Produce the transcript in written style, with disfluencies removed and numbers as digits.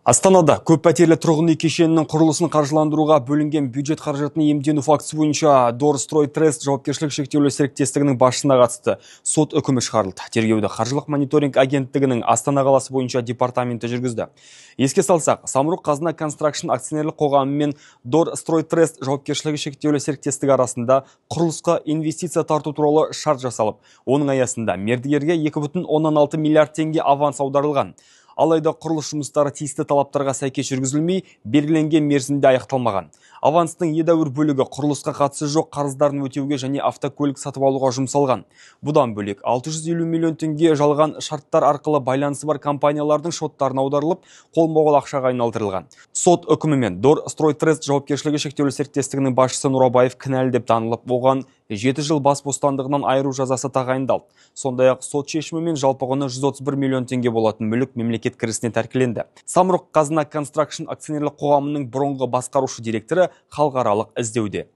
Астанада көп пәтерлі тұрғын үй кешенінің құрылысын қаржыландыруға бөлінген бюджет қаражатын иемдену фактісі бойынша Дорстрой-Трест жауапкершілігі шектеулі серіктестігінің басшысына қатысты сот үкімі шығарылды. Тергеуді қаржылық мониторинг агенттігінің Астана қаласы бойынша департаменті жүргізді. Еске салсақ, Самұрық-Қазына Констракшн акционерлік қоғамы мен Дорстрой-Трест жауапкершілігі шектеулі серіктестігі арасында құрылысқа инвестиция тарту туралы шарт жасалып, оның аясында мердігерге 2,6 миллиард теңге аванс аударылған. Алайда құрылыс жұмыстары тиісті талаптарға сәйкес жүргізілмей, белгіленген мерзімде аяқталмаған. Аванстың едәуір бөлігі құрылысқа қатысы жоқ қарыздарын өтеуге және автокөлік сатып алуға жұмсалған. Бұдан бөлек 650 миллион теңге жалған шарттар арқылы байланысы бар компаниялардың шоттарына аударылып, қолма-қол ақшаға айналдырылған. Сот үкімімен Дорстрой-Трест жауапкершілігі шектеулі серіктестігінің басшысы Нұрабаев кінәлі деп танылып, оған 7 жыл бас бостандығынан айыру жазасы тағайындалды. Сондай-ақ сот шешімімен жалпы құны 131 миллион теңге болатын мүлік мемлекет кірісіне тәркіленді. Самұрық-Қазына Констракшн акционерлік қоғамының бұрынғы басқарушы директоры халықаралық іздеуде.